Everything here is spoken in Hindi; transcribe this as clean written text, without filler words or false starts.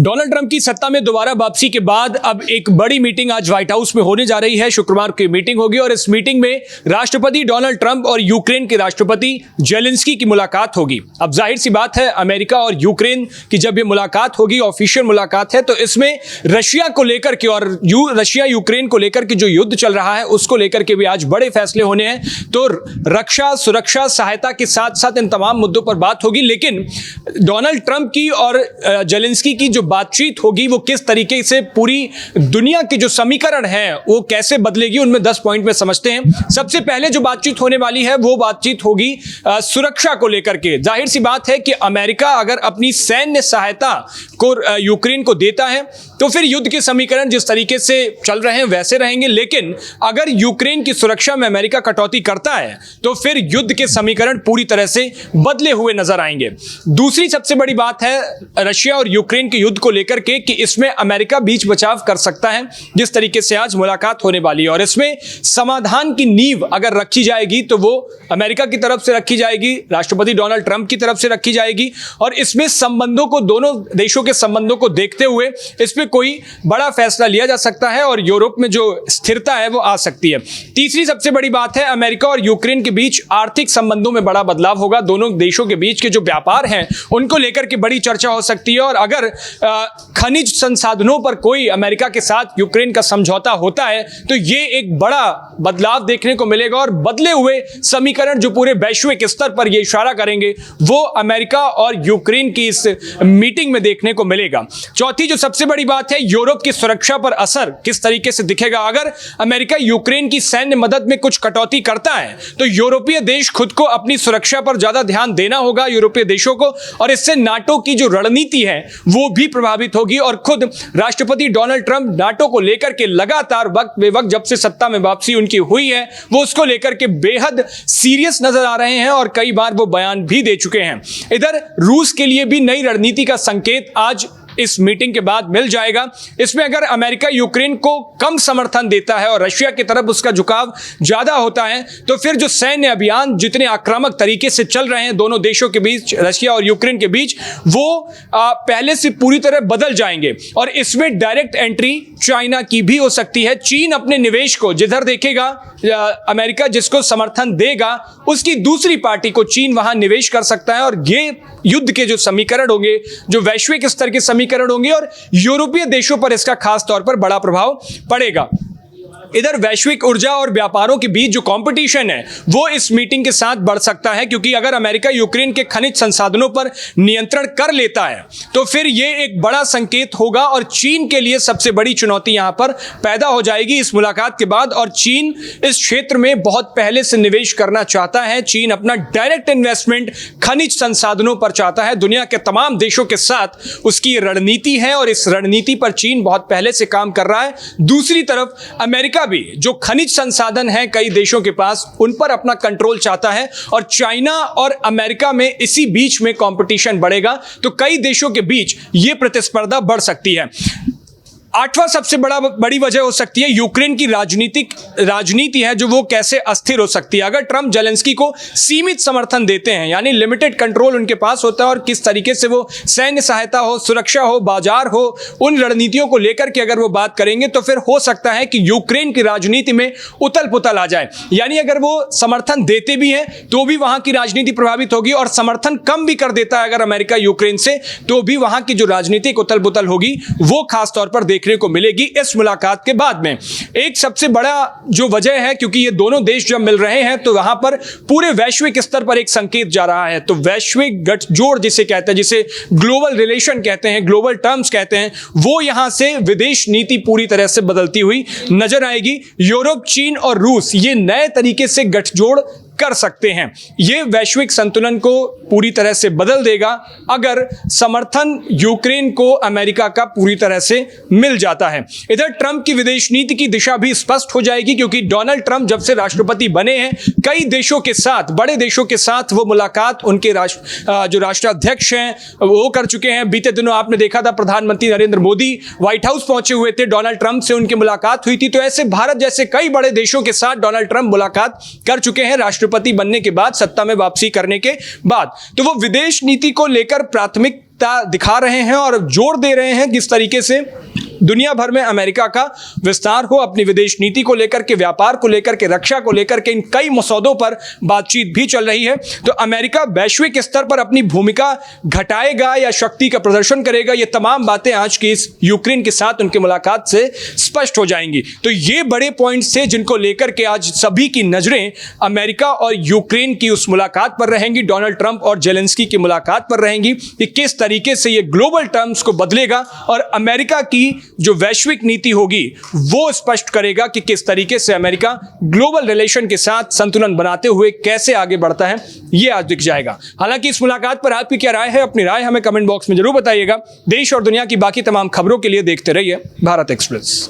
डोनाल्ड ट्रंप की सत्ता में दोबारा वापसी के बाद अब एक बड़ी मीटिंग आज व्हाइट हाउस में होने जा रही है। शुक्रवार की मीटिंग होगी और इस मीटिंग में राष्ट्रपति डोनाल्ड ट्रंप और यूक्रेन के राष्ट्रपति जेलेंस्की की मुलाकात होगी। अब जाहिर सी बात है, अमेरिका और यूक्रेन की जब ये मुलाकात होगी, ऑफिशियल मुलाकात है, तो इसमें रशिया को लेकर के और रशिया यूक्रेन को लेकर के जो युद्ध चल रहा है उसको लेकर के भी आज बड़े फैसले होने हैं। तो रक्षा, सुरक्षा, सहायता के साथ साथ इन तमाम मुद्दों पर बात होगी। लेकिन डोनाल्ड ट्रंप की और जेलेंस्की की जो बातचीत होगी वो किस तरीके से पूरी दुनिया के जो समीकरण है वो कैसे बदलेगी, उनमें 10 पॉइंट में समझते हैं। सबसे पहले जो बातचीत होने वाली है वो बातचीत होगी सुरक्षा को लेकर के। जाहिर सी बात है कि अमेरिका अगर अपनी सैन्य सहायता को यूक्रेन को देता है तो फिर युद्ध के समीकरण जिस तरीके से चल रहे हैं वैसे रहेंगे। लेकिन अगर यूक्रेन की सुरक्षा में अमेरिका कटौती करता है तो फिर युद्ध के समीकरण पूरी तरह से बदले हुए नजर आएंगे। दूसरी सबसे बड़ी बात है रशिया और यूक्रेन के युद्ध को लेकर के कि इसमें अमेरिका बीच बचाव कर सकता है, जिस तरीके से आज मुलाकात होने वाली है। और इसमें समाधान की नींव अगर रखी जाएगी तो वो अमेरिका की तरफ से रखी जाएगी, राष्ट्रपति डोनाल्ड ट्रंप की तरफ से रखी जाएगी। और इसमें संबंधों को, दोनों देशों के संबंधों को देखते हुए इसमें कोई बड़ा फैसला लिया जा सकता है और यूरोप में जो स्थिरता है वो आ सकती है। तीसरी सबसे बड़ी बात है, अमेरिका और यूक्रेन के बीच आर्थिक संबंधों में बड़ा बदलाव होगा। दोनों देशों के बीच के जो व्यापार हैं उनको लेकर के बड़ी चर्चा हो सकती है। और अगर खनिज संसाधनों पर कोई अमेरिका के साथ यूक्रेन का समझौता होता है तो ये एक बड़ा बदलाव देखने को मिलेगा और बदले हुए समीकरण जो पूरे वैश्विक स्तर पर ये इशारा करेंगे वो अमेरिका और यूक्रेन की इस मीटिंग में देखने को मिलेगा। चौथी जो सबसे बड़ी बात है, यूरोप की सुरक्षा पर असर किस तरीके से दिखेगा। अगर अमेरिका यूक्रेन की सैन्य मदद में कुछ कटौती करता है तो यूरोपीय देश खुद को अपनी सुरक्षा पर ज्यादा ध्यान देना होगा, यूरोपीय देशों को, और इससे नाटो की जो रणनीति है वो भी प्रभावित होगी। और खुद राष्ट्रपति डोनाल्ड ट्रंप नाटो को लेकर के लगातार वक्त बेवक्त जब से सत्ता में वापसी उनकी हुई है वो उसको लेकर के बेहद सीरियस नजर आ रहे हैं और कई बार वो बयान भी दे चुके हैं। इधर रूस के लिए भी नई रणनीति का संकेत आज इस मीटिंग के बाद मिल जाएगा। इसमें अगर अमेरिका यूक्रेन को कम समर्थन देता है और रशिया की तरफ उसका झुकाव ज्यादा होता है तो फिर जो सैन्य अभियान जितने आक्रामक तरीके से चल रहे हैं दोनों देशों के बीच, रशिया और यूक्रेन के बीच, वो पहले से पूरी तरह बदल जाएंगे। और इसमें डायरेक्ट एंट्री चाइना की भी हो सकती है। चीन अपने निवेश को जिधर देखेगा, अमेरिका जिसको समर्थन देगा उसकी दूसरी पार्टी को चीन वहां निवेश कर सकता है। और ये युद्ध के जो समीकरण होंगे, जो वैश्विक स्तर के समीकरण होंगे, और यूरोपीय देशों पर इसका खास तौर पर बड़ा प्रभाव पड़ेगा। इधर वैश्विक ऊर्जा और व्यापारों के बीच जो कंपटीशन है वो इस मीटिंग के साथ बढ़ सकता है, क्योंकि अगर अमेरिका यूक्रेन के खनिज संसाधनों पर नियंत्रण कर लेता है तो फिर ये एक बड़ा संकेत होगा और चीन के लिए सबसे बड़ी चुनौती यहां पर पैदा हो जाएगी इस मुलाकात के बाद। और चीन इस क्षेत्र में बहुत पहले से निवेश करना चाहता है। चीन अपना डायरेक्ट इन्वेस्टमेंट खनिज संसाधनों पर चाहता है। दुनिया के तमाम देशों के साथ उसकी रणनीति है और इस रणनीति पर चीन बहुत पहले से काम कर रहा है। दूसरी तरफ अमेरिका भी जो खनिज संसाधन है कई देशों के पास उन पर अपना कंट्रोल चाहता है और चाइना और अमेरिका में इसी बीच में कंपटीशन बढ़ेगा तो कई देशों के बीच यह प्रतिस्पर्धा बढ़ सकती है। आठवां सबसे बड़ी वजह हो सकती है यूक्रेन की राजनीति है जो वो कैसे अस्थिर हो सकती है। अगर ट्रंप जेलेंस्की को सीमित समर्थन देते हैं, यानी लिमिटेड कंट्रोल उनके पास होता है और किस तरीके से वो सैन्य सहायता हो, सुरक्षा हो, बाजार हो, उन रणनीतियों को लेकर के अगर वो बात करेंगे तो फिर हो सकता है कि यूक्रेन की राजनीति में उथल पुथल आ जाए। यानी अगर वो समर्थन देते भी हैं तो भी वहां की राजनीति प्रभावित होगी और समर्थन कम भी कर देता है अगर अमेरिका यूक्रेन से तो भी वहां की जो राजनीतिक उथल पुथल होगी वो खासतौर पर देखने को मिलेगी इस मुलाकात के बाद में। एक सबसे बड़ा जो वजह है, क्योंकि ये दोनों देश जब मिल रहे हैं तो वहां पर पूरे वैश्विक स्तर पर एक संकेत जा रहा है। तो वैश्विक गठजोड़ जिसे कहते हैं, जिसे ग्लोबल रिलेशन कहते हैं, ग्लोबल टर्म्स कहते हैं, वो यहां से विदेश नीति पूरी तरह से बदलती हुई नजर आएगी। यूरोप, चीन और रूस ये नए तरीके से गठजोड़ कर सकते हैं। यह वैश्विक संतुलन को पूरी तरह से बदल देगा अगर समर्थन यूक्रेन को अमेरिका का पूरी तरह से मिल जाता है। इधर ट्रंप की विदेश नीति की दिशा भी स्पष्ट हो जाएगी, क्योंकि डोनाल्ड ट्रंप जब से राष्ट्रपति बने हैं कई देशों के साथ, बड़े देशों के साथ वो मुलाकात उनके जो राष्ट्राध्यक्ष हैं वो कर चुके हैं। बीते दिनों आपने देखा था प्रधानमंत्री नरेंद्र मोदी व्हाइट हाउस पहुंचे हुए थे, डोनाल्ड ट्रंप से उनकी मुलाकात हुई थी। तो ऐसे भारत जैसे कई बड़े देशों के साथ डोनाल्ड ट्रंप मुलाकात कर चुके हैं। राष्ट्रपति बनने के बाद, सत्ता में वापसी करने के बाद। तो वो विदेश नीति को लेकर प्राथमिकता दिखा रहे हैं और जोर दे रहे हैं किस तरीके से दुनिया भर में अमेरिका का विस्तार हो, अपनी विदेश नीति को लेकर के, व्यापार को लेकर के, रक्षा को लेकर के, इन कई मसौदों पर बातचीत भी चल रही है। तो अमेरिका वैश्विक स्तर पर अपनी भूमिका घटाएगा या शक्ति का प्रदर्शन करेगा, ये तमाम बातें आज की इस यूक्रेन के साथ उनकी मुलाकात से स्पष्ट हो जाएंगी। तो ये बड़े पॉइंट्स थे जिनको लेकर के आज सभी की नजरें अमेरिका और यूक्रेन की उस मुलाकात पर रहेंगी, डोनाल्ड ट्रंप और जेलेंस्की की मुलाकात पर रहेंगी कि किस तरीके से ये ग्लोबल टर्म्स को बदलेगा और अमेरिका की जो वैश्विक नीति होगी वो स्पष्ट करेगा कि किस तरीके से अमेरिका ग्लोबल रिलेशन के साथ संतुलन बनाते हुए कैसे आगे बढ़ता है, ये आज दिख जाएगा। हालांकि इस मुलाकात पर आपकी क्या राय है, अपनी राय हमें कमेंट बॉक्स में जरूर बताइएगा। देश और दुनिया की बाकी तमाम खबरों के लिए देखते रहिए भारत एक्सप्रेस।